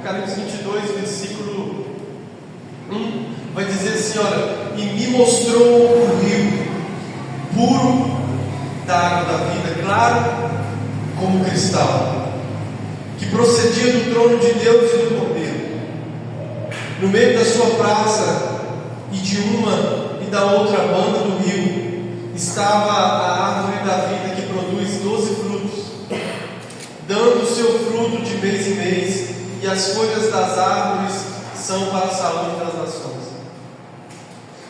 Apocalipse 22, versículo 1, vai dizer assim, olha: e me mostrou o rio puro da água da vida, claro como cristal, que procedia do trono de Deus e do Cordeiro. No meio da sua praça e de uma e da outra banda do rio estava a árvore da vida, que produz 12 frutos, dando o seu fruto de mês em mês, e as folhas das árvores são para a saúde das nações.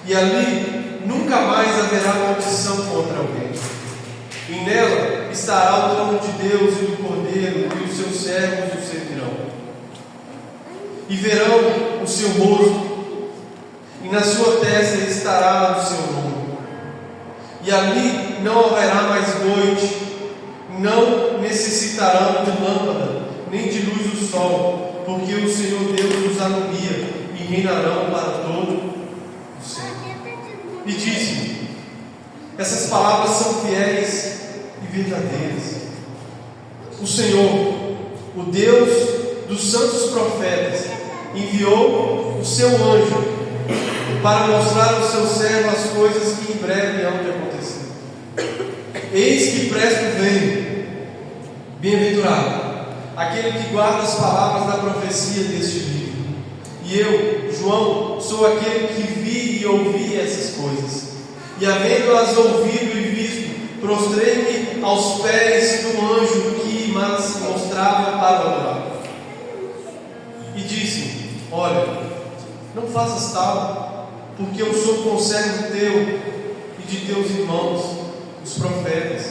E ali nunca mais haverá maldição contra alguém. E nela estará o trono de Deus e do Cordeiro, e os seus servos o servirão. E verão o seu rosto, e na sua testa estará o seu nome. E ali não haverá mais noite, não necessitarão de lâmpada, nem de luz do sol, porque o Senhor Deus os alumia, e reinarão para todo o sempre. E disse-me: essas palavras são fiéis e verdadeiras. O Senhor, o Deus dos santos profetas, enviou o seu anjo para mostrar aos seus servos as coisas que em breve hão de acontecer. Eis que presto venho. Bem-aventurado aquele que guarda as palavras da profecia deste livro. E eu, João, sou aquele que vi e ouvi essas coisas. E havendo-as ouvido e visto, prostrei-me aos pés do anjo que mas mostrava para adorar. E disse: olha, não faças tal, porque eu sou conservo teu e de teus irmãos, os profetas,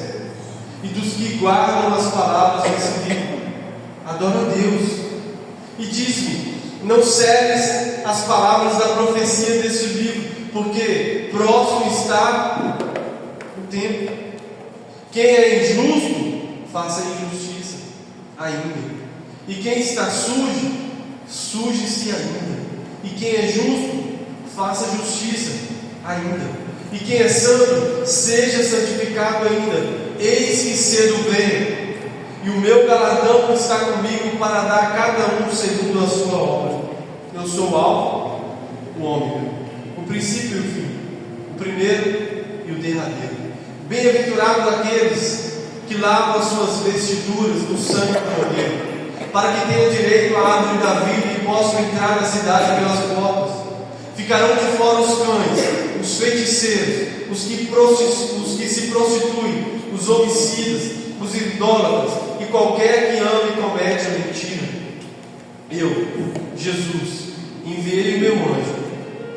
e dos que guardam as palavras desse livro. Adora a Deus. E disse-me: não celes as palavras da profecia desse livro, porque próximo está o tempo. Quem é injusto, faça injustiça ainda. E quem está sujo, suje-se ainda. E quem é justo, faça justiça ainda. E quem é santo, seja santificado ainda. Eis que cedo venho, e o meu galardão está comigo para dar a cada um segundo a sua obra. Eu sou o Alfa, o Ômega, o princípio e o fim, o primeiro e o derradeiro. Bem-aventurado aqueles que lavam as suas vestiduras no sangue do Cordeiro, para que tenham direito à árvore da vida e possam entrar na cidade pelas portas. Ficarão de fora os cães, os feiticeiros, os que se prostituem, os homicidas, os idólatras e qualquer que ame e comete a mentira. Eu, Jesus, enviei o meu anjo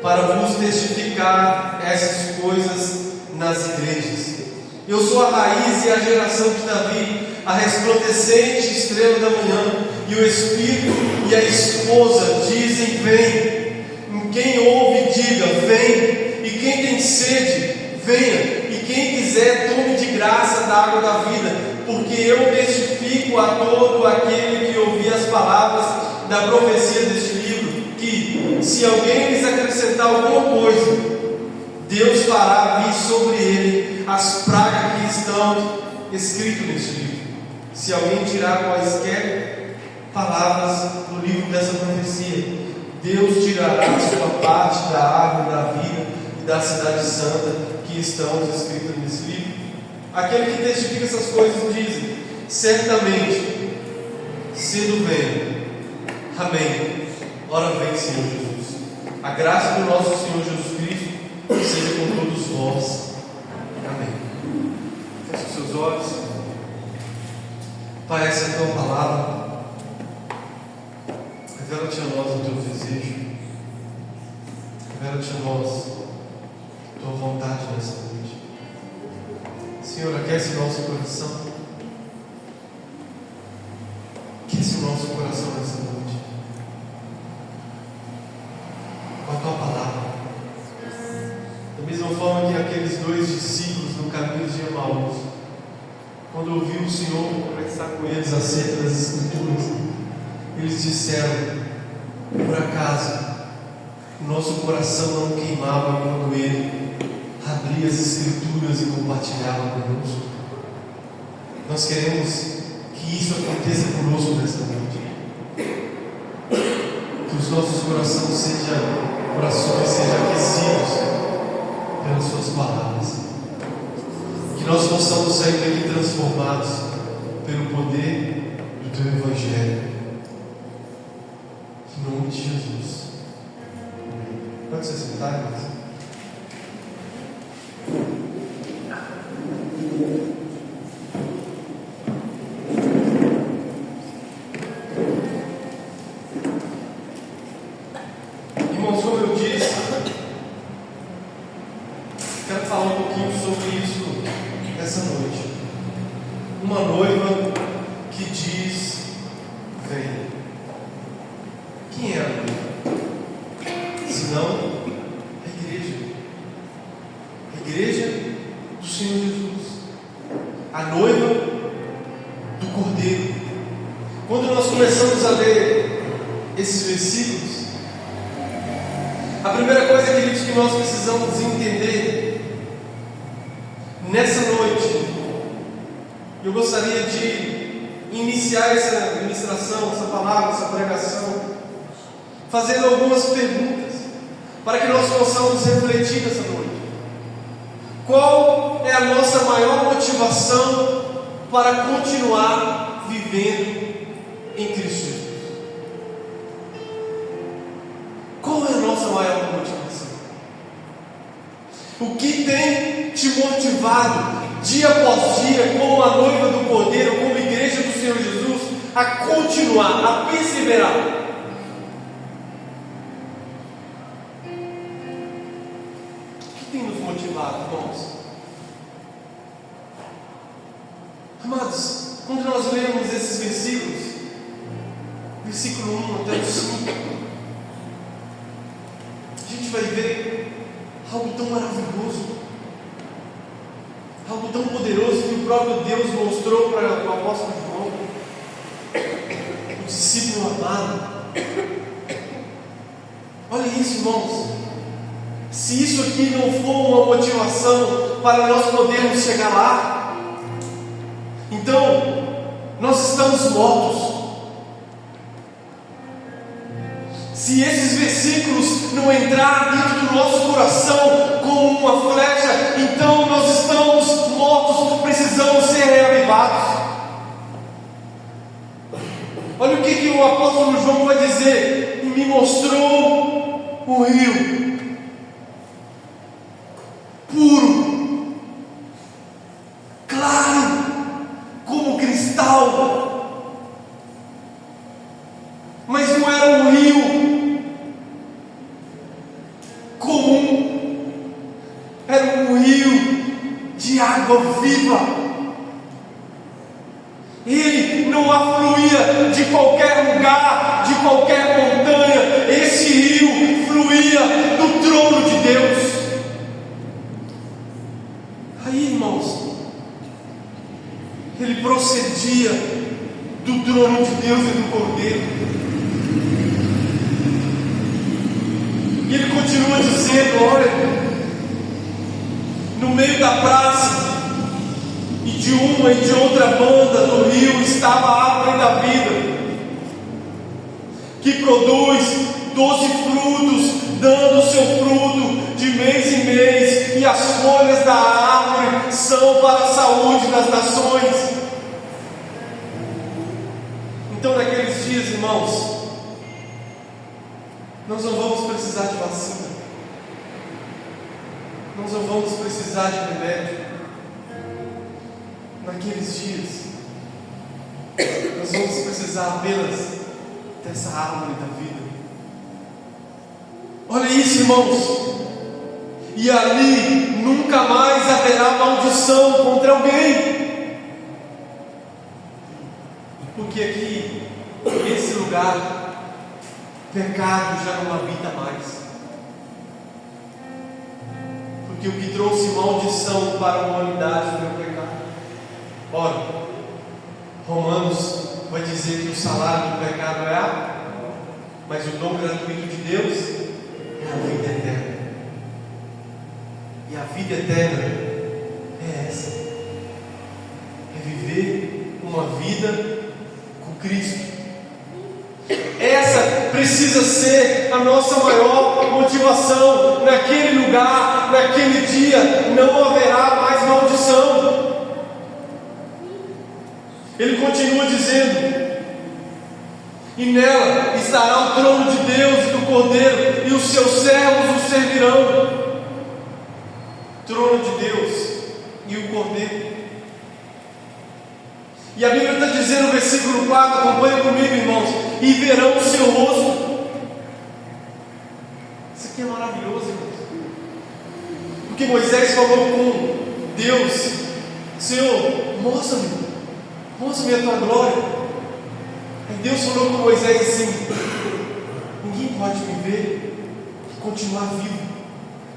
para vos testificar essas coisas nas igrejas. Eu sou a raiz e a geração de Davi, a resplandecente estrela da manhã. E o Espírito e a esposa dizem: vem. Quem ouve, diga: vem. E quem tem sede, venha. E quem quiser, tome de graça da água da vida. Porque eu testifico a todo aquele que ouvir as palavras da profecia deste livro, que se alguém lhes acrescentar alguma coisa, Deus fará vir sobre ele as pragas que estão escritas neste livro. Se alguém tirar quaisquer palavras do livro dessa profecia, Deus tirará a sua parte da árvore da vida e da cidade santa que estão escritas nesse livro. Aquele que testifica essas coisas diz: certamente, cedo venho. Amém. Ora vem, Senhor Jesus. A graça do nosso Senhor Jesus Cristo seja com todos vós. Amém. Feche os seus olhos. Pai, essa é a tua palavra. Revela-te a nós o teu desejo. Revela-te a nós a tua vontade nessa noite. Senhor, aquece o nosso coração. Aquece o nosso coração nessa noite com a tua palavra. Da mesma forma que aqueles dois discípulos no caminho de Emaús, quando ouviu o Senhor conversar com eles acerca das Escrituras, eles disseram: por acaso o nosso coração não queimava quando Ele abria as Escrituras e compartilhava conosco? Nós queremos que isso aconteça conosco nesta noite. nossos corações sejam aquecidos pelas suas palavras. Que nós possamos sair daqui transformados pelo poder do teu Evangelho. Em nome de Jesus. Amém. Pode se sentar, irmãos? Irmãos, como eu disse, quero falar um pouquinho sobre isso essa noite. Uma noiva que diz: vem. Quem é a noiva? Senão a igreja. A igreja do Senhor Jesus. A noiva do Cordeiro. Quando nós começamos a ler esses versículos, a primeira coisa, queridos, que nós precisamos entender nessa noite, eu gostaria de iniciar essa ministração, essa palavra, essa pregação, fazendo algumas perguntas, para que nós possamos refletir nessa noite. Qual é a nossa maior motivação para continuar vivendo em Cristo Jesus? Qual é a nossa maior motivação? O que tem te motivado dia após dia, como a noiva do Cordeiro, como igreja do Senhor Jesus, a continuar, a perseverar? O que tem nos motivado, irmãos? Amados, quando nós lemos esses versículos, versículo 1 até o 5, a gente vai ver algo tão maravilhoso, algo tão poderoso que o próprio Deus mostrou para o apóstolo João, o discípulo amado. Olha isso, irmãos. Se isso aqui não for uma motivação para nós podermos chegar lá, então nós estamos mortos. Se esses versículos não entrarem dentro do nosso coração como uma flecha, então nós estamos mortos, precisamos ser reavivados. Olha o que o apóstolo João vai dizer: e me mostrou um rio puro, claro, como cristal, mas não era um rio comum, era um rio de água viva. Ele não afluía de qualquer lugar, de qualquer montanha. Esse rio fluía do trono de Deus. Aí, irmãos, ele procedia do trono de Deus e do Cordeiro. E ele continua dizendo: olha, no meio da praça, e de uma e de outra banda do rio, estava a árvore da vida, que produz 12 frutos, dando o seu fruto de mês em mês, e as folhas da árvore são para a saúde das nações. Então, naqueles dias, irmãos, nós não vamos precisar de vacina, nós não vamos precisar de remédio. Naqueles dias, nós vamos precisar apenas dessa árvore da vida. Olha isso, irmãos. E ali nunca mais haverá maldição contra alguém, porque aqui, nesse lugar, pecado já não habita mais. Porque o que trouxe maldição para a humanidade foi o pecado. Ora, Romanos vai dizer que o salário do pecado é a, mas o dom gratuito de Deus é a vida eterna. E a vida eterna é essa: é viver uma vida com Cristo. Essa precisa ser a nossa maior motivação. Naquele lugar, naquele dia, não haverá mais maldição. Ele continua dizendo: e nela estará o trono de Deus e do Cordeiro, e os seus servos o servirão. Trono de Deus e o Cordeiro. E a Bíblia está dizendo no versículo 4, acompanha comigo, irmãos: e verão o seu rosto. Isso aqui é maravilhoso, irmãos. Porque Moisés falou com Deus: Senhor, mostra-me a tua glória. Aí Deus falou com Moisés assim: ninguém pode me ver e continuar vivo,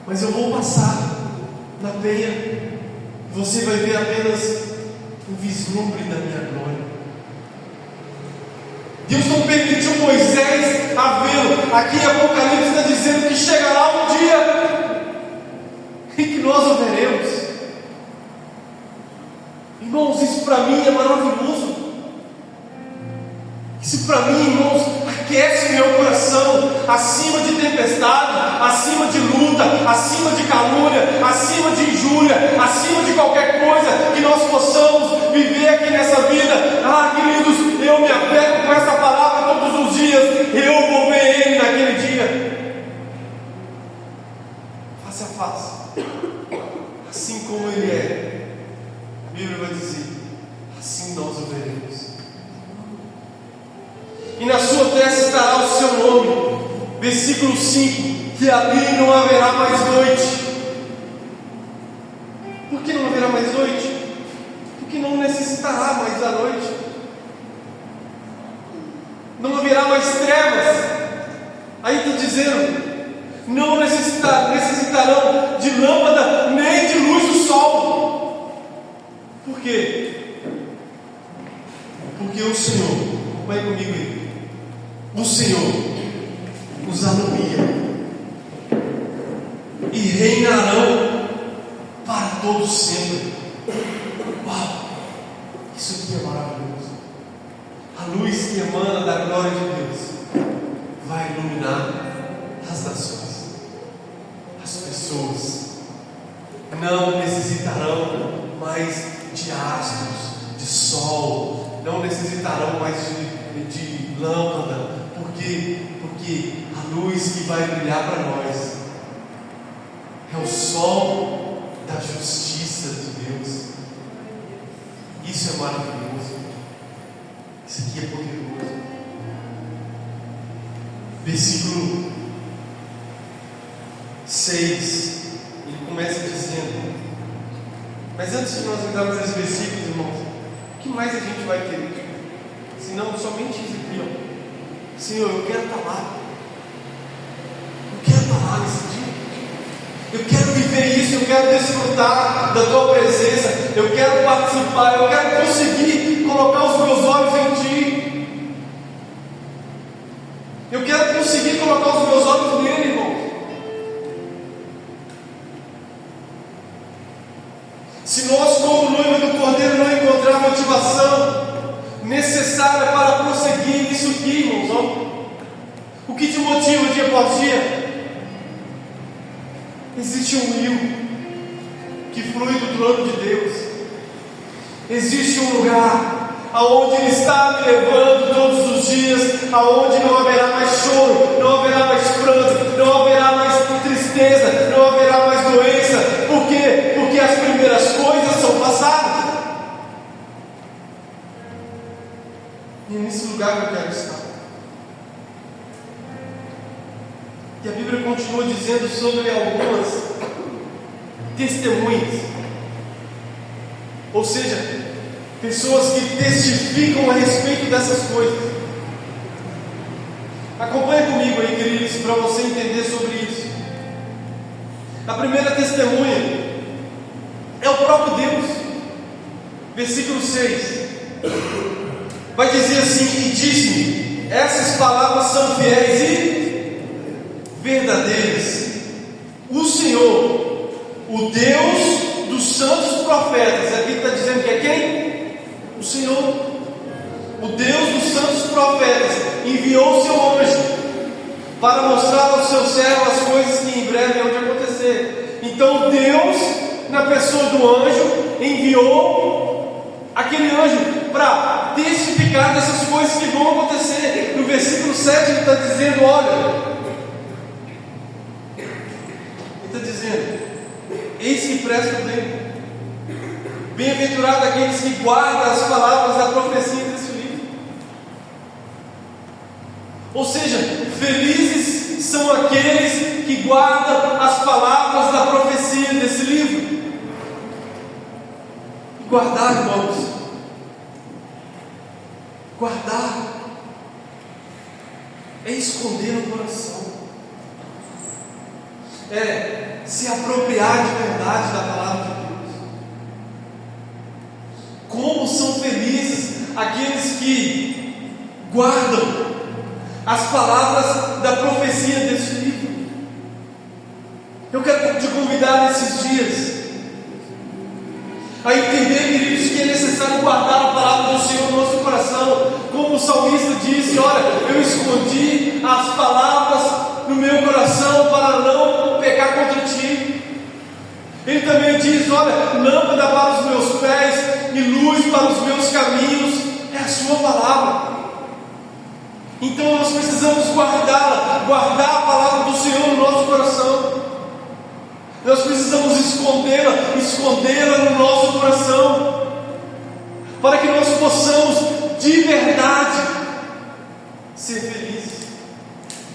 mas eu vou passar na penha, e você vai ver apenas um vislumbre da minha glória. Deus não permitiu Moisés a vê-lo. Aqui em Apocalipse está dizendo que chegará um dia em que nós o veremos. Irmãos, isso para mim é maravilhoso. Isso para mim, irmãos, aquece meu coração. Acima de tempestade, acima de luta, acima de calúnia, acima de injúria, acima de qualquer coisa que nós possamos viver aqui nessa vida. Queridos, eu me apego com essa palavra todos os dias. Eu vou ver Ele naquele dia, face a face, assim como Ele é. A Bíblia vai dizer: assim nós o veremos. E na sua testa estará o seu nome. Versículo 5: que ali não haverá mais noite. Por que não haverá mais noite? Porque não necessitará mais da noite. Não haverá mais trevas. Aí está dizendo: não necessitarão de lâmpada nem de luz do sol. Por quê? Porque o Senhor, vai comigo aí, o Senhor os alumia e reinarão para todo sempre. Uau! Isso aqui é maravilhoso. A luz que emana da glória de Deus vai iluminar as nações. As pessoas não necessitarão mais de astros, de sol, não necessitarão mais de lâmpada. Por quê? Porque a luz que vai brilhar para nós é o sol da justiça de Deus. Isso é maravilhoso. Isso aqui é poderoso. Versículo 6, ele começa dizendo: mas antes de nós entrarmos nesse versículo, irmãos, o que mais a gente vai querer? Senão somente isso aqui, ó. Senhor, eu quero estar lá. Eu quero estar lá nesse dia. Eu quero viver isso, eu quero desfrutar da tua presença. Eu quero participar, eu quero conseguir colocar os meus olhos em ti. Eu quero conseguir colocar os meus olhos nele, irmão. Se nós, como noiva do Cordeiro, não encontrar motivação necessária para prosseguir nisso aqui, irmãos, ó, o que te motiva dia após dia? Existe um rio que flui do trono de Deus. Existe um lugar aonde Ele está me levando todos os dias, aonde não haverá mais choro, não haverá mais pranto, não haverá mais tristeza, não haverá mais doença. Por quê? Porque as primeiras coisas são passadas. E é nesse lugar que eu quero estar. E a Bíblia continua dizendo sobre algumas testemunhas, ou seja, pessoas que testificam a respeito dessas coisas. Acompanhe comigo aí, queridos, para você entender sobre isso. A primeira testemunha é o próprio Deus. Versículo 6 vai dizer assim: e disse-me, essas palavras são fiéis e verdadeiras. O Senhor, o Deus dos santos profetas, aqui está dizendo que é quem? O Senhor, o Deus dos santos profetas, enviou o seu anjo para mostrar aos seus servos as coisas que em breve hão de acontecer. Então Deus, na pessoa do anjo, enviou aquele anjo para testificar dessas coisas que vão acontecer. No versículo 7 ele está dizendo, olha, ele está dizendo, eis que presto bem, bem-aventurado aqueles que guardam as palavras da profecia desse livro. Ou seja, felizes são aqueles que guardam as palavras da profecia desse livro. E guardar, irmãos, guardar é esconder no coração, é se apropriar de verdade da palavra de Deus. Como são felizes aqueles que guardam as palavras da profecia desse livro. Eu quero te convidar nesses dias a entender, queridos, que é necessário guardar a palavra do Senhor no nosso coração. Como o salmista disse, olha, eu escondi as palavras no meu coração para não pecar contra ti. Ele também diz, olha, lâmpada para os meus pés e luz para os meus caminhos é a sua palavra. Então nós precisamos guardá-la, guardar a palavra do Senhor no nosso coração. Nós precisamos escondê-la no nosso coração, para que nós possamos de verdade ser felizes.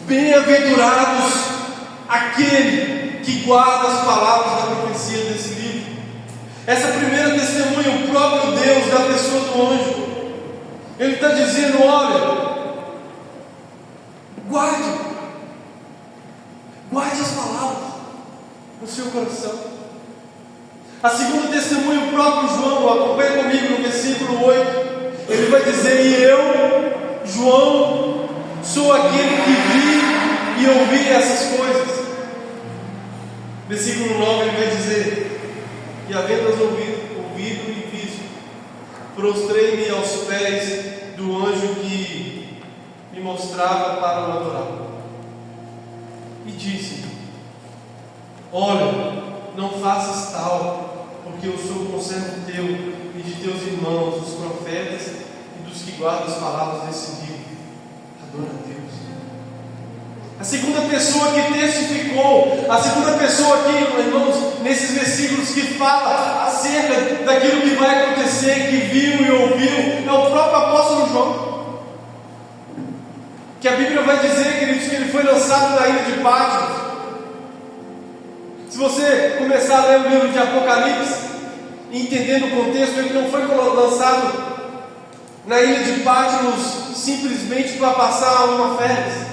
Bem-aventurados aquele que guarda as palavras da profecia desse livro. Essa primeira testemunha, o próprio Deus, da pessoa do anjo, ele está dizendo, olha, guarde as palavras no seu coração. A segunda testemunha, o próprio João, acompanha comigo no versículo 8, ele vai dizer, e eu, João, sou aquele que vi e ouvi essas coisas. Versículo 9 ele vai dizer, e havendo-as ouvido e visto, prostrei-me aos pés do anjo que me mostrava para o adorar, e disse, olha, não faças tal, porque eu sou conservo teu e de teus irmãos, os profetas e dos que guardam as palavras desse livro. Adora a Deus. A segunda pessoa que testificou, a segunda pessoa aqui, irmãos, nesses versículos que fala acerca daquilo que vai acontecer, que viu e ouviu, é o próprio apóstolo João. Que a Bíblia vai dizer, queridos, que ele foi lançado na ilha de Patmos. Se você começar a ler o livro de Apocalipse, entendendo o contexto, ele não foi lançado na ilha de Patmos simplesmente para passar uma férias.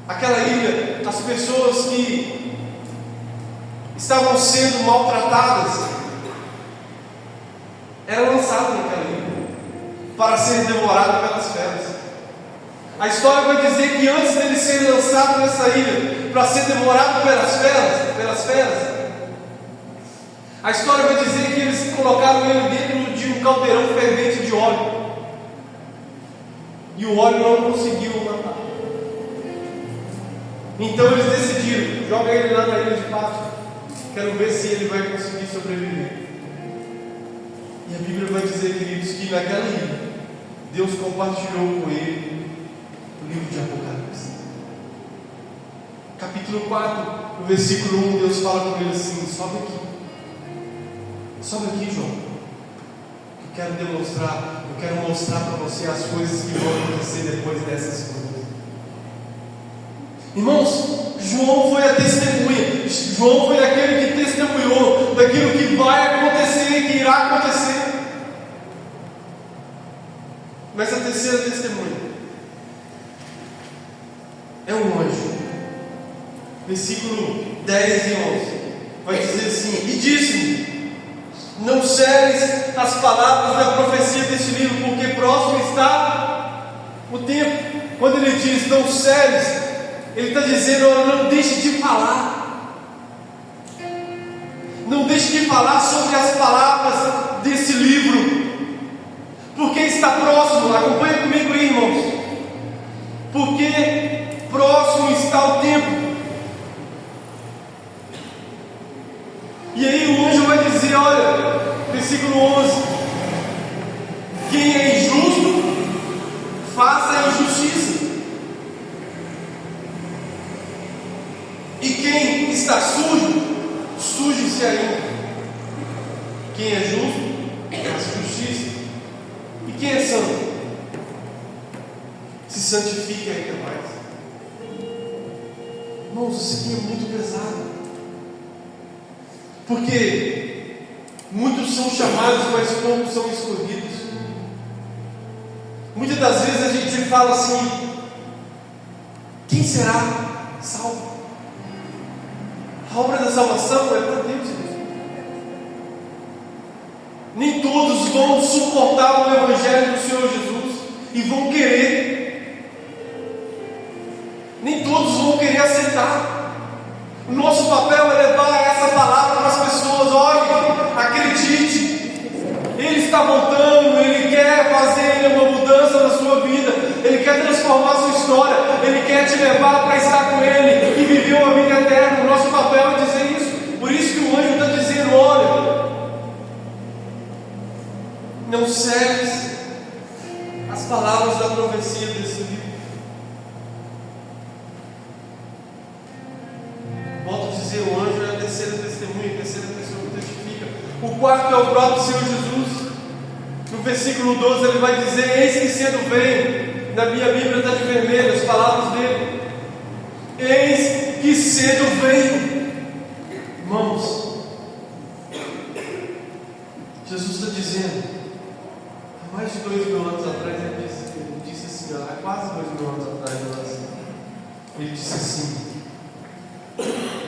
Aquela ilha, as pessoas que estavam sendo maltratadas eram lançadas naquela ilha para serem devoradas pelas feras. A história vai dizer que antes dele ser lançado nessa ilha para ser devorado pelas feras, a história vai dizer que eles colocaram ele dentro de um caldeirão fervente de óleo, e o óleo não conseguiu matar. Então eles decidiram, joga ele lá na ilha de Patmos, quero ver se ele vai conseguir sobreviver. E a Bíblia vai dizer, queridos, que naquela ilha Deus compartilhou com ele o livro de Apocalipse. Capítulo 4, no versículo 1, Deus fala com ele assim, sobe aqui, João, eu quero mostrar para você as coisas que vão acontecer depois dessas coisas. Irmãos, João foi a testemunha, João foi aquele que testemunhou daquilo que vai acontecer e que irá acontecer. Mas a terceira testemunha é um anjo. Versículo 10 e 11 vai dizer assim, e disse-me, não celes as palavras da profecia deste livro, porque próximo está o tempo. Quando ele diz não celes, ele está dizendo, não deixe de falar. Não deixe de falar sobre as palavras desse livro, porque está próximo. Acompanhe comigo aí, irmãos. porque próximo está o tempo. E aí o anjo vai dizer, olha, versículo 11: quem é injusto, faça a injustiça, e quem está sujo, suje-se ainda. Quem é justo, faça justiça, e quem é santo, se santifique ainda mais. Irmãos, isso aqui é muito pesado, porque muitos são chamados, mas poucos são escolhidos. Muitas das vezes a gente fala assim: quem será salvo? A obra da salvação é para Deus, irmão. Nem todos vão suportar o Evangelho do Senhor Jesus e vão querer. Nem todos vão querer aceitar. O nosso papel é levar essa palavra para as pessoas. Olhe, acredite, Ele está voltando, Ele quer fazer uma mudança na sua vida, Ele quer transformar a sua história, Ele quer te levar para estar com Ele e viver uma vida eterna. O nosso papel é dizer isso. Por isso que o anjo está dizendo: olha, não cesse as palavras da profecia desse livro. Volto a dizer, o anjo é a terceira testemunha, a terceira pessoa que testifica. O quarto é o próprio Senhor Jesus. No versículo 12 ele vai dizer: eis que cedo venho. Na minha Bíblia está de vermelho as palavras dele. Eis que cedo venho. Irmãos, Jesus está dizendo, há mais de 2000 anos atrás, ele disse assim, há quase 2000 anos atrás, ele disse assim: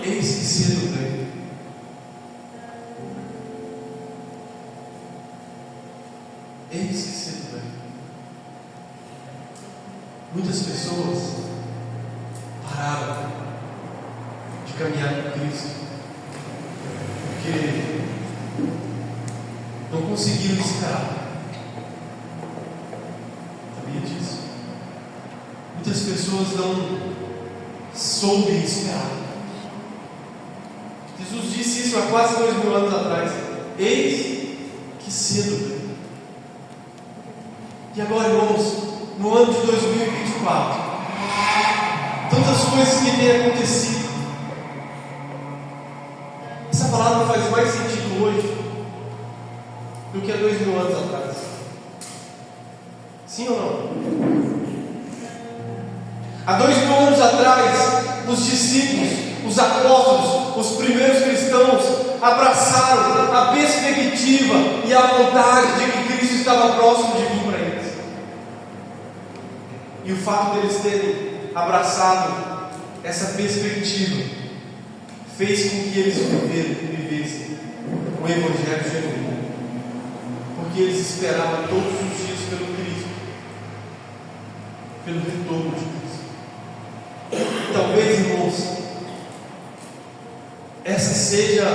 eis que cedo venho. Eis que cedo venho. Muitas pessoas pararam de caminhar com Cristo porque não conseguiram esperar. Sabia disso? Muitas pessoas não soube esperar. Jesus disse isso há quase 2000 anos atrás. Eis que cedo venho. E agora, irmãos, no ano de 2024, tantas coisas que têm acontecido. Essa palavra faz mais sentido hoje do que há 2000 anos atrás. Sim ou não? Há 2000 anos atrás, os discípulos, os apóstolos, os primeiros cristãos abraçaram a perspectiva e a vontade de que Cristo estava próximo de vir para eles. E o fato deles terem abraçado essa perspectiva fez com que eles vivessem o Evangelho genuíno, porque eles esperavam todos os dias pelo Cristo, pelo retorno de Cristo. E talvez, irmãos, essa seja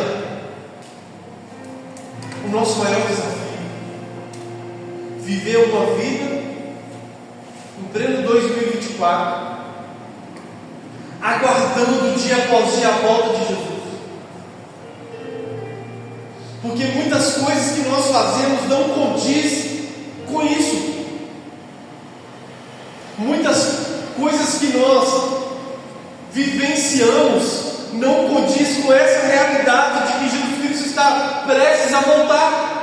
o nosso maior desafio: viver uma vida em pleno 2024, aguardando dia após dia a volta de Jesus. Porque muitas coisas que nós fazemos não condiz com isso. Muitas coisas que nós vivenciamos não condiz com essa realidade de que Jesus Cristo está prestes a voltar.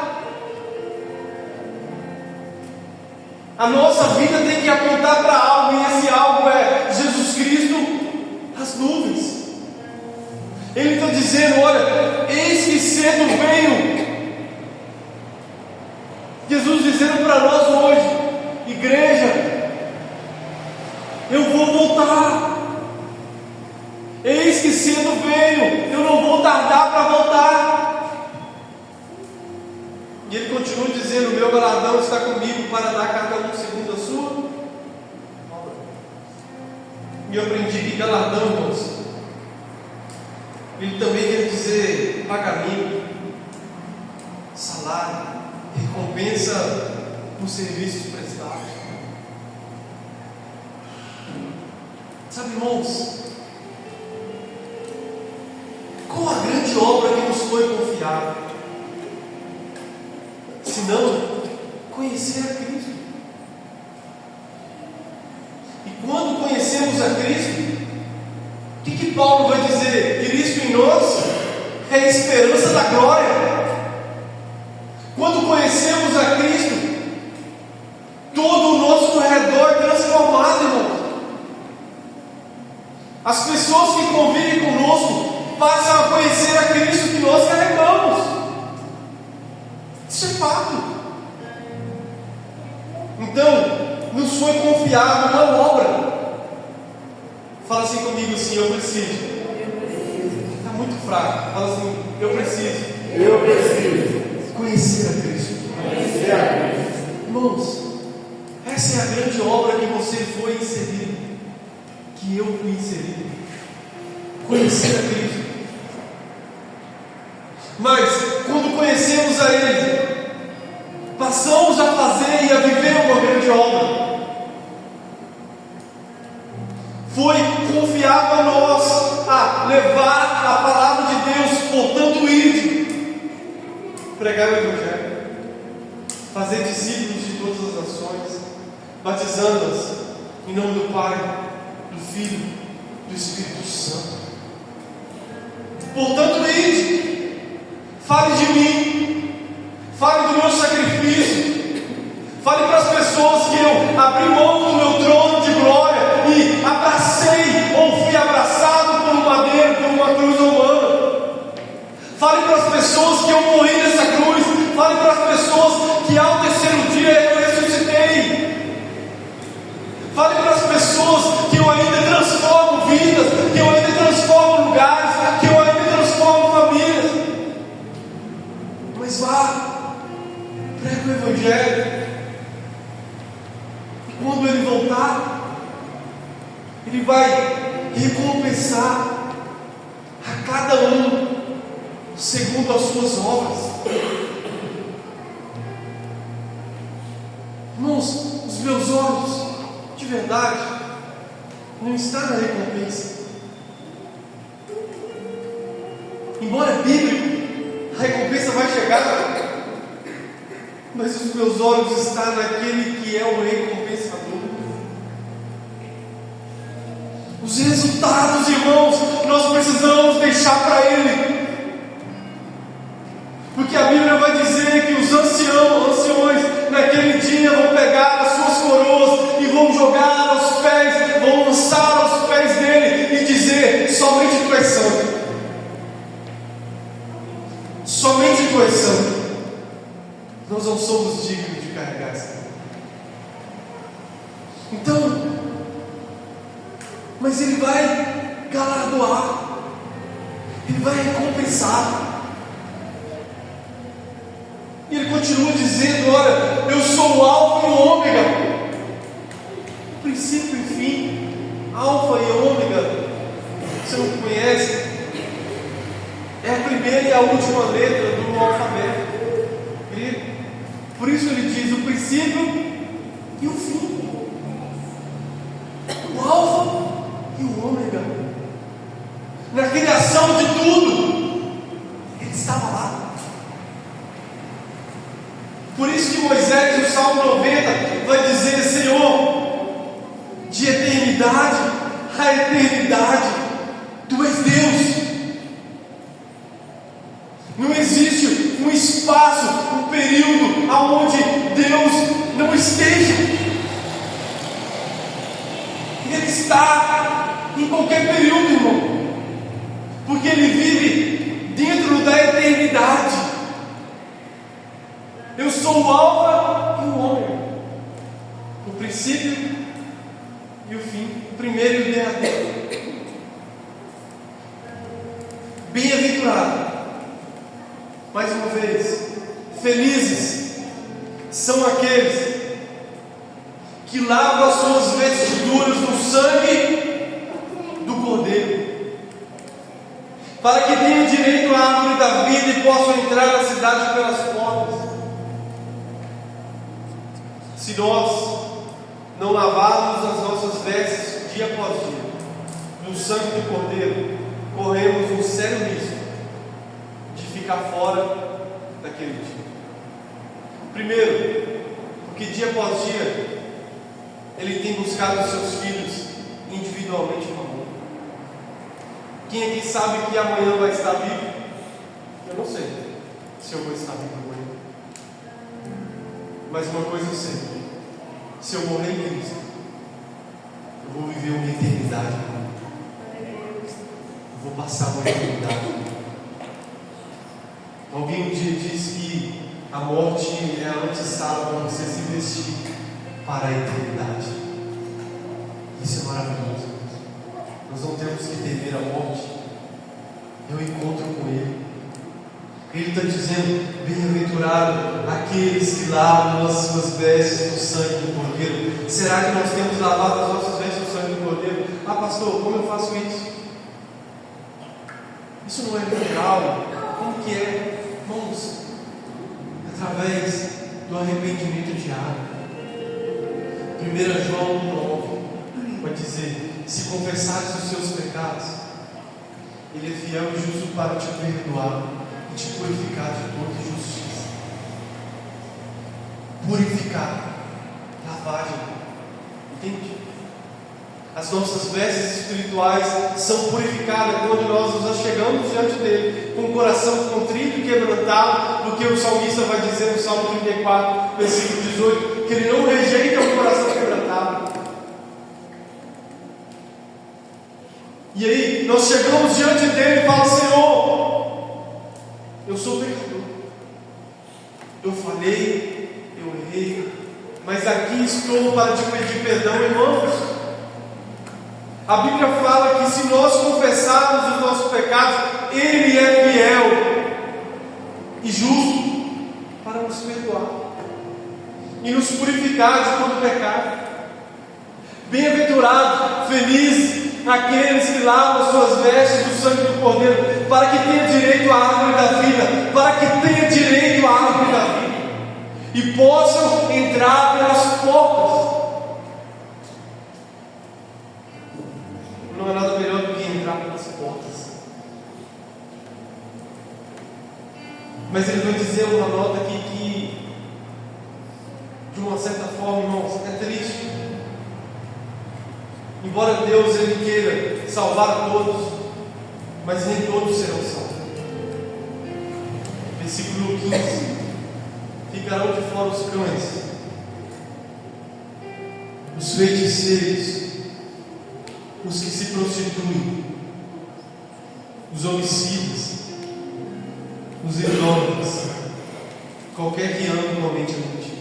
A nossa vida tem que apontar para algo, e esse algo é Jesus Cristo, as nuvens. Ele está dizendo: olha, eis que cedo venho. Jesus dizendo para nós hoje, igreja, eu vou voltar. Eis que cedo venho, eu não vou tardar para voltar. E ele continua dizendo: o meu galardão está comigo para dar a cada um segundo a sua. E eu aprendi que galardão, irmãos, ele também quer dizer pagamento, salário, recompensa por serviços prestados. Sabe, irmãos, qual a grande obra que nos foi confiada? Se não, conhecer a Cristo. E quando conhecemos a Cristo, o que Paulo vai dizer? Cristo em nós é a esperança da glória. Quando conhecemos a Cristo, todo o nosso redor é transformado, irmãos. As pessoas que convivem conosco passam a conhecer a Cristo que nós carregamos. Isso é fato. Então, nos foi confiada uma obra. Fala assim comigo assim: eu preciso. Está muito fraco. Fala assim: eu preciso. Eu preciso conhecer a Cristo. conhecer a Cristo. Irmãos, essa é a grande obra que você foi inserido, que eu fui inserido. Conhecer a Cristo. Mas, quando conhecemos a Ele, passamos a fazer e a viver uma grande obra. Foi confiado a nós a levar a palavra de Deus, portanto, ide, pregar o Evangelho, fazer discípulos de todas as nações, batizando-as em nome do Pai, do Filho, do Espírito Santo. Portanto, ide, fale de mim, fale do meu sacrifício, fale para as pessoas que eu abri mão do meu trono de glória e abracei ou fui abraçado por um madeiro, por uma cruz romana. Fale para as pessoas que eu morri nessa cruz. Fale para as pessoas que ao terceiro dia eu ressuscitei. Fale para as pessoas que eu ainda transformo vidas, que eu ainda transformo lugares, que eu ainda transformo famílias. Mas vá, prega o Evangelho. E quando Ele voltar, Ele vai recompensar a cada um segundo as suas obras. Irmãos, os meus olhos, de verdade, não estão na recompensa. Embora é bíblico, a recompensa vai chegar, mas os meus olhos estão naquele que é o recompensador. Os resultados, irmãos, nós precisamos deixar para Ele. Porque a Bíblia vai dizer que os anciões naquele dia vão pegar as suas coroas e vão jogar aos pés, vão lançar aos pés dele e dizer: somente tu és santo. Somente tu és santo. Nós não somos dignos de carregar essa. Então, mas Ele vai galardoar, Ele vai recompensar. E Ele continua dizendo: olha, eu sou o Alfa e o Ômega, o princípio e fim. Alfa e Ômega, você não conhece? É a primeira e a última letra do alfabeto. Por isso Ele diz o princípio e o fim, o Alfa e o Ômega. Na criação de tudo, Ele estava lá. Por isso que Moisés, no Salmo 90, vai dizer: Senhor, de eternidade a eternidade, Tu és Deus. Não existe um espaço, um período onde Deus não esteja. Ele está em qualquer período, irmão, porque Ele vive dentro da eternidade. Eu sou o Alfa e o Ômega, o princípio e o fim, o primeiro e o derradeiro. Bem-aventurado, mais uma vez, felizes são aqueles que lavam as suas vestiduras no sangue do Cordeiro, para que tenham direito à árvore da vida e possam entrar na cidade pelas portas. Se nós não lavarmos as nossas vestes dia após dia, no sangue do Cordeiro, corremos um sério risco de ficar fora daquele dia. Primeiro, porque dia após dia ele tem buscado os seus filhos individualmente no amor. Quem aqui sabe que amanhã vai estar vivo? Eu não sei se eu vou estar vivo amanhã. Mas uma coisa eu sei: se eu morrer em Cristo, eu vou viver uma eternidade. Eu vou passar uma eternidade. Alguém um dia disse que a morte é a antessala para você se vestir para a eternidade. Isso é maravilhoso. Nós não temos que temer a morte. É um encontro com Ele. Ele está dizendo: bem-aventurado aqueles que lavam as suas vestes no sangue do Cordeiro. Será que nós temos lavado as nossas vestes no sangue do Cordeiro? Ah, pastor, como eu faço isso? Isso não é natural. Como que é? Irmãos, através do arrependimento diário. 1 João 9 vai dizer: se confessares os seus pecados, Ele é fiel e justo para te perdoar e te purificar de toda injustiça. Purificar, lavagem, entende? As nossas vestes espirituais são purificadas quando nós nos achegamos diante dele com o coração contrito e quebrantado, porque o salmista vai dizer no Salmo 34, versículo 18, que ele não rejeita o coração quebrantado. E aí nós chegamos diante dele e falamos: Senhor, eu sou pecador, eu falhei, eu errei, mas aqui estou para te pedir perdão, irmãos. A Bíblia fala que se nós confessarmos os nossos pecados, Ele é fiel e justo para nos perdoar e nos purificar de todo pecado. Bem-aventurado, feliz aqueles que lavam suas vestes do sangue do Cordeiro, para que tenha direito à árvore da vida, para que tenha direito à árvore da vida e possam entrar pelas portas. Não é nada melhor do que entrar pelas portas. Mas ele vai dizer uma nota aqui que, de uma certa forma, irmãos, é triste. Embora Deus ele queira salvar a todos, mas nem todos serão salvos. Versículo 15: ficarão de fora os cães, os feiticeiros, os que se prostituem, os homicidas, os idólatras, qualquer que ame comete mentira.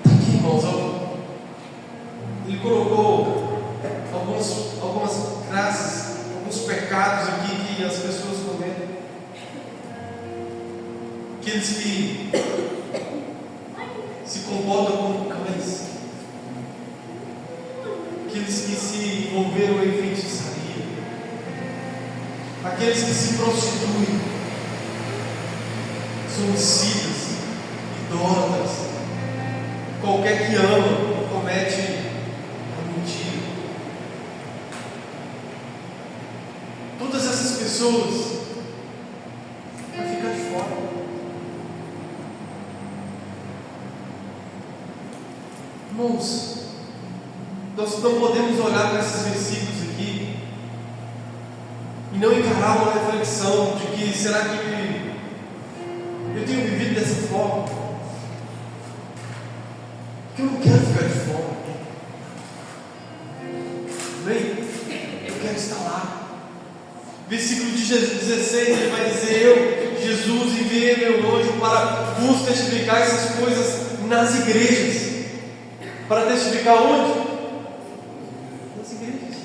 Está aqui, irmãos, ele colocou algumas graças, alguns pecados aqui que as pessoas cometem. Aqueles que se comportam como cães, aqueles que se envolveram em feitiçaria, aqueles que se prostituem, são homicidas, idólatras, qualquer que ama comete a mentira. Todas essas pessoas vão ficar de fora. Irmãos, nós não podemos olhar para esses versículos aqui e não encarar uma reflexão de que será que eu tenho vivido dessa forma? Porque eu não quero ficar de fora. Bem, eu quero estar lá. Versículo 16, ele vai dizer: eu, Jesus, enviei meu anjo para vos testificar essas coisas nas igrejas. Para testificar onde? Nas igrejas.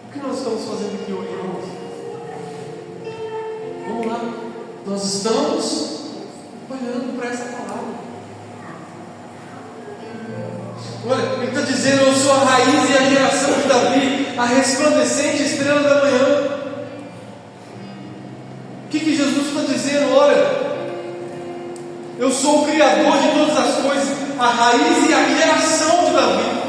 O que nós estamos fazendo aqui hoje, irmãos? Vamos lá. Nós estamos olhando para essa palavra. Olha, ele está dizendo: eu sou a raiz e a geração de Davi, a resplandecente estrela da manhã. O que Jesus está dizendo? Olha, eu sou o Criador de todas as coisas, a raiz e a geração de na vida.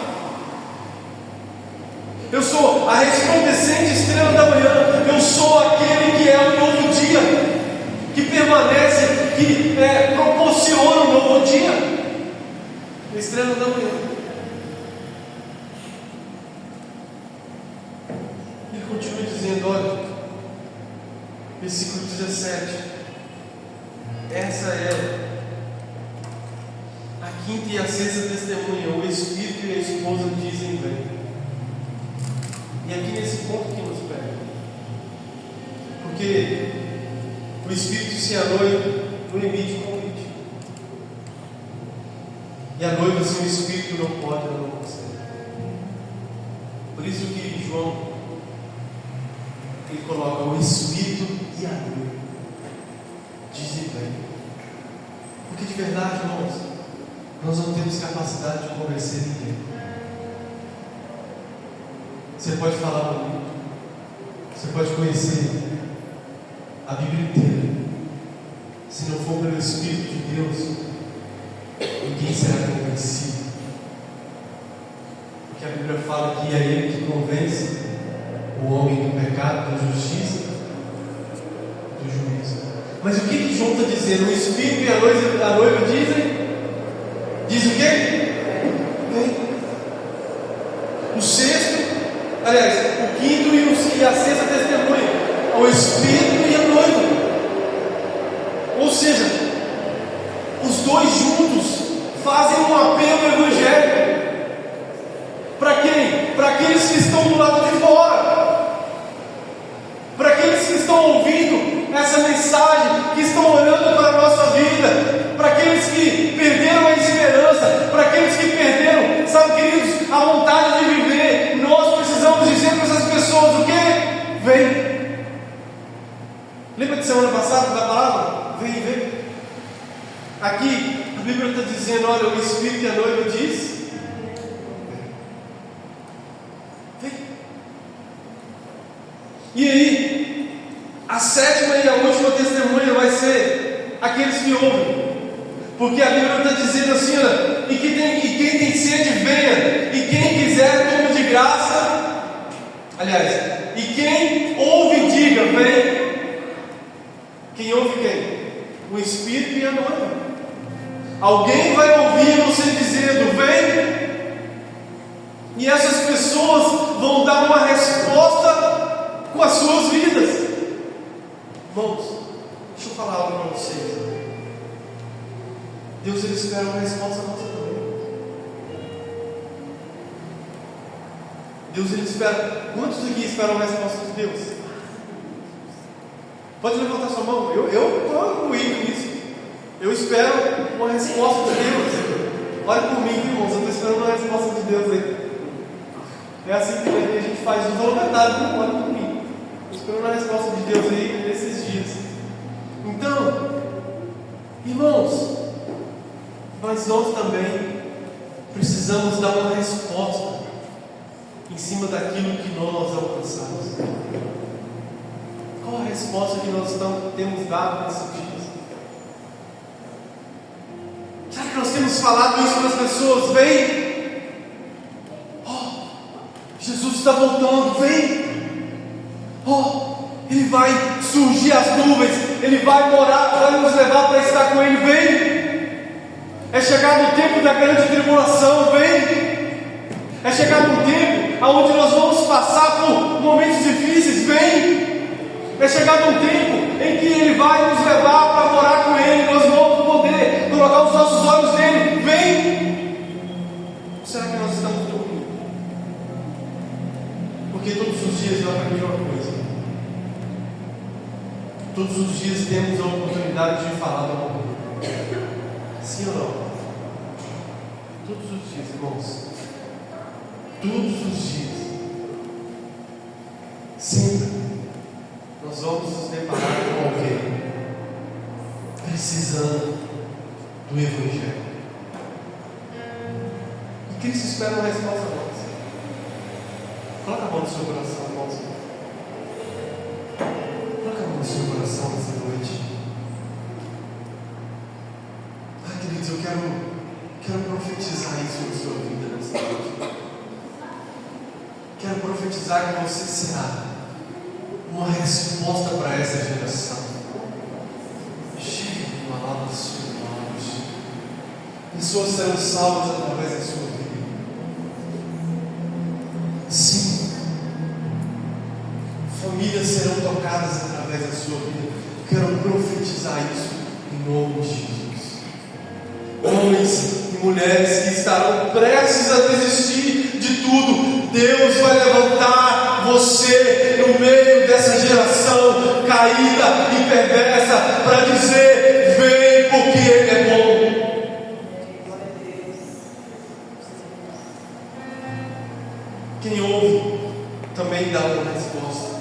Eu sou a resplandecente estrela da manhã. Eu sou aquele que é o novo dia, que permanece, que proporciona um novo dia. A estrela da manhã. Ele continua dizendo, olha, versículo 17. Essa é a quinta e a sexta testemunha. O Espírito e a esposa dizem vem. E aqui nesse ponto que nos pega. Porque o Espírito se a noiva no limite do convite. E a noiva sem o Espírito não pode, ela não consegue. Por isso que João ele coloca o Espírito e a noiva dizem vem. Porque de verdade, irmãos, nós não temos capacidade de convencer ninguém. Você pode falar comigo, você pode conhecer a Bíblia inteira. Se não for pelo Espírito de Deus, ninguém será convencido. Porque a Bíblia fala que é Ele que convence o homem do pecado, da justiça, do juízo. Mas o que João está dizendo? O Espírito e a noiva dizem? Diz o quê? O sexto, aliás, o quinto e a sexta testemunha, o Espírito e a noiva. Ou seja, os dois juntos fazem um apelo ao Evangelho. Para quem? Para aqueles que estão do lado de fora, para aqueles que estão ouvindo essa mensagem, que estão olhando para a nossa vida, para aqueles que perderam a esperança, para aqueles que perderam, sabe, queridos, a vontade de viver. Nós precisamos dizer para essas pessoas o quê? Vem. Lembra de semana passada da palavra? Vem, vem. Aqui a Bíblia está dizendo, olha, o Espírito e a noiva diz, vem. E aí, a sétima e a última testemunha vai ser aqueles que ouvem. Porque a Bíblia está dizendo assim, olha, e quem tem sede, venha, e quem quiser, tome de graça. Aliás, e quem ouve, diga, vem. Quem ouve quem? O Espírito e a noiva. Alguém vai ouvir você dizendo, vem. E essas pessoas vão dar uma resposta com as suas vidas. Irmãos, deixa eu falar algo para vocês. Deus ele espera uma resposta nossa também. Deus ele espera. Quantos aqui esperam uma resposta de Deus? Pode levantar sua mão. Eu estou incluído nisso. Eu espero uma resposta de Deus. Olha por mim, irmãos. Eu estou esperando uma resposta de Deus aí. É assim que a gente faz os voluntários. Olha por mim. Estou esperando uma resposta de Deus aí nesses dias. Então, irmãos, mas nós também precisamos dar uma resposta em cima daquilo que nós alcançamos. Qual a resposta que nós temos dado nesses dias? Será que nós temos falado isso para as pessoas? Vem! Oh, Jesus está voltando, vem! Oh, Ele vai surgir as nuvens, Ele vai morar, vai nos levar para estar com Ele, vem! É chegado o tempo da grande tribulação, vem! É chegado um tempo onde nós vamos passar por momentos difíceis, vem! É chegado um tempo em que Ele vai nos levar para morar com Ele, nós vamos poder colocar os nossos olhos nele, vem! Ou será que nós estamos dormindo? Porque todos os dias eu aprendi uma coisa. Todos os dias temos a oportunidade de falar do amor. Sim ou não? Todos os dias, irmãos. Todos os dias. Sempre nós vamos nos deparar com alguém precisando do Evangelho. E Cristo espera uma resposta nossa. Coloca a mão no seu coração, irmãos. Coloca a mão no seu coração nessa noite. Queridos, eu quero profetizar isso na sua vida nessa noite. quero profetizar que você será uma resposta para essa geração. Cheio de palavras suaves. Pessoas serão salvas através da sua vida. Sim. Famílias serão tocadas através da sua vida. Quero profetizar isso em nome de Jesus. Homens e mulheres que estarão prestes a desistir de tudo, Deus vai levantar você no meio dessa geração caída e perversa para dizer: vem, porque Ele é bom. Quem ouve também dá uma resposta.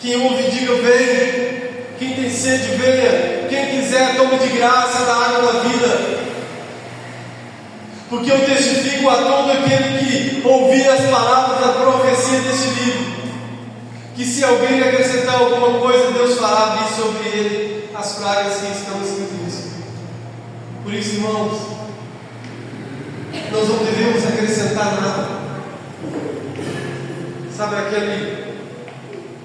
Quem ouve, diga: vem. Quem tem sede, venha. Quem quiser, tome de graça da água da vida. Porque eu testifico a todo aquele que ouvir as palavras da profecia deste livro, que se alguém acrescentar alguma coisa, Deus fará vir sobre ele as pragas que estão escritas nisso. Por isso, irmãos, nós não devemos acrescentar nada. Sabe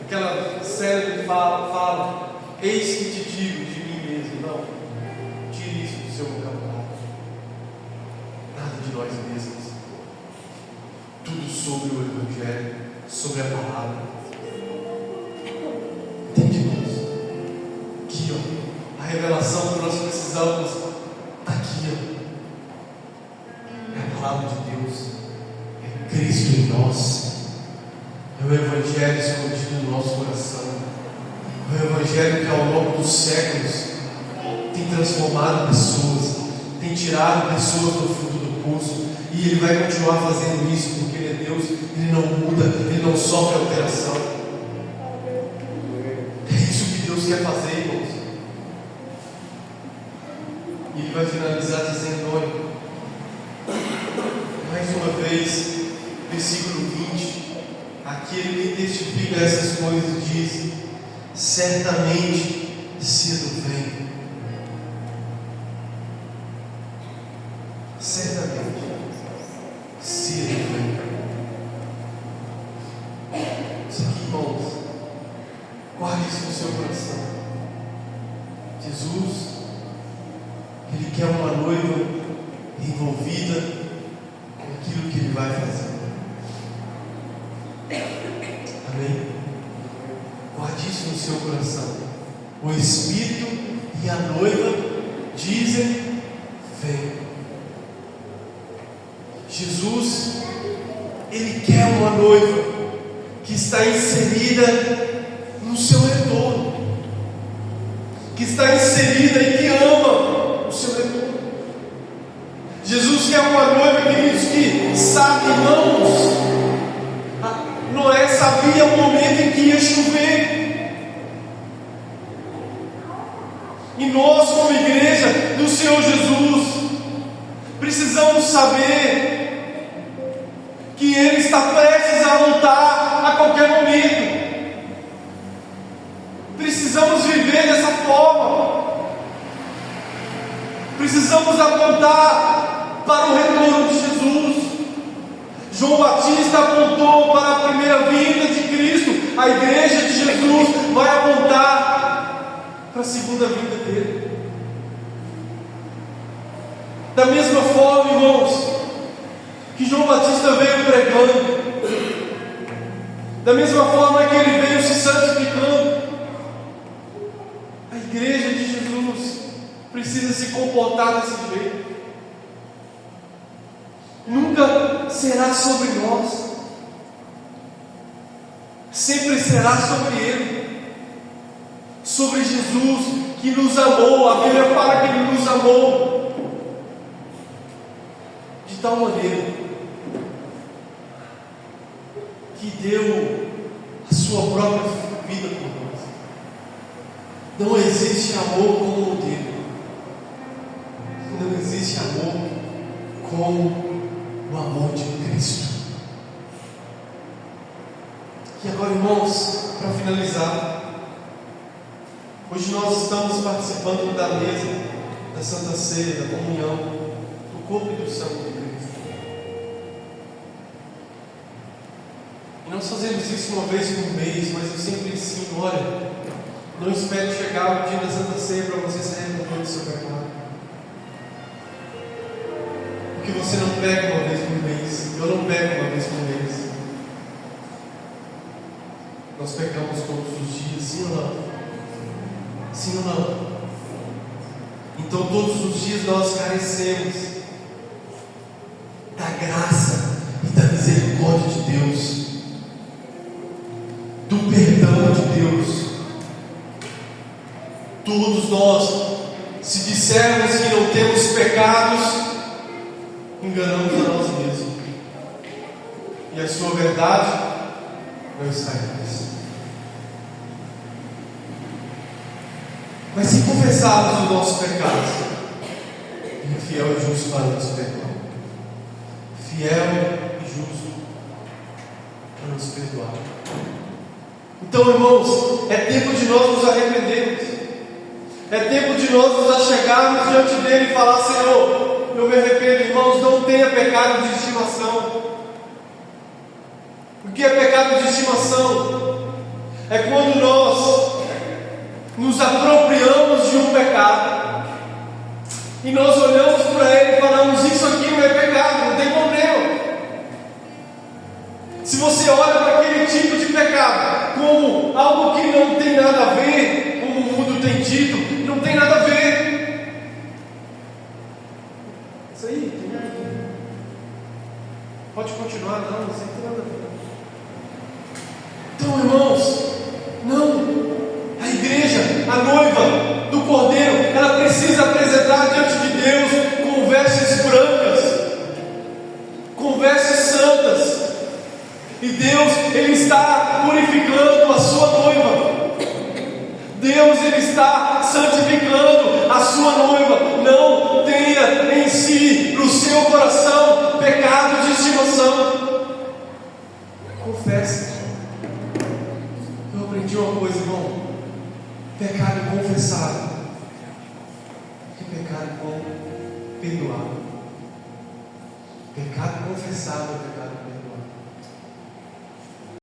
aquela série que fala eis que te digo de mim mesmo? Não, tire isso do seu vocabulário. Nada de nós mesmos. Tudo sobre o Evangelho, sobre a palavra. Entende, irmãos? Aqui, ó, a revelação que nós precisamos está aqui, ó. É a palavra de Deus, é Cristo em nós, é o Evangelho escondido no nosso coração, é o Evangelho que ao longo dos séculos tem transformado pessoas, tem tirado pessoas do fundo do poço, e Ele vai continuar fazendo isso, porque Ele é Deus, Ele não muda, Ele não sofre alteração. É isso que Deus quer fazer, irmãos. E Ele vai finalizar dizendo: olha, mais uma vez, versículo 20: aquele que testifica essas coisas diz: certamente cedo vem. Certamente cedo vem. Isso aqui, irmãos, guarde isso no seu coração. Jesus, Ele quer uma noiva envolvida com aquilo que Ele vai fazer. Amém? Guarde isso no seu coração. O Espírito e a noiva dizem: vem. Jesus, Ele quer uma noiva que está inserida no seu retorno, que está inserida e que ama o seu retorno. Jesus quer uma noiva, queridos, que sabe, irmãos, Noé sabia o momento em que ia chover. E nós, como igreja do Senhor Jesus, precisamos saber que Ele está prestes a voltar a qualquer momento. Precisamos viver dessa forma. Precisamos apontar para o retorno de Jesus. João Batista apontou para a primeira vinda de Cristo. A igreja de Jesus vai apontar para a segunda vinda dele. Da mesma forma, irmãos, que João Batista veio pregando, da mesma forma que ele veio se santificando, a igreja de Jesus precisa se comportar desse jeito. Nunca será sobre nós, sempre será sobre Ele, sobre Jesus que nos amou. A Bíblia fala que Ele nos amou de tal maneira que deu a sua própria vida por nós. Não existe amor como o dele. Não existe amor como o amor de Cristo. E agora, irmãos, para finalizar, hoje nós estamos participando da mesa da Santa Ceia, da comunhão, do corpo e do sangue de Cristo. E nós fazemos isso uma vez por mês, mas eu sempre ensino: olha, não espere chegar o dia da Santa Ceia para você se arrepender do seu pecado. Porque você não pega uma vez por mês, eu não pego uma vez por mês. Nós pecamos todos os dias, sim ou não? Sim ou não? Então todos os dias nós carecemos da graça e da misericórdia de Deus, do perdão de Deus. Todos nós, se dissermos que não temos pecados, enganamos a nós mesmos, e a sua verdade não está em nós. Mas se confessarmos os nossos pecados, Ele é fiel e justo para nos perdoar. Fiel e justo para nos perdoar. Então, irmãos, é tempo de nós nos arrependermos. É tempo de nós nos achegarmos diante dele e falar: Senhor, eu me arrependo. Irmãos, não tenha pecado de estimação. O que é pecado de estimação? É quando nós nos apropriamos de um pecado e nós olhamos para ele e falamos: isso aqui não é pecado, não tem problema. Se você olha para aquele tipo de pecado como algo que não tem nada a ver, como o mundo tem dito, não tem nada a ver. Isso aí, tem nada a ver. Pode continuar, não, isso aí tem nada a ver. Então, irmãos, não. A igreja, a noiva do Cordeiro, ela precisa apresentar diante de Deus com vestes brancas, com vestes santas. E Deus, Ele está purificando a sua noiva. Deus, Ele está santificando a sua noiva. Não tenha em si, no seu coração, pecado de estimação. Confesse. Eu aprendi uma coisa, irmão: pecado confessado e pecado perdoado. Pecado confessado é pecado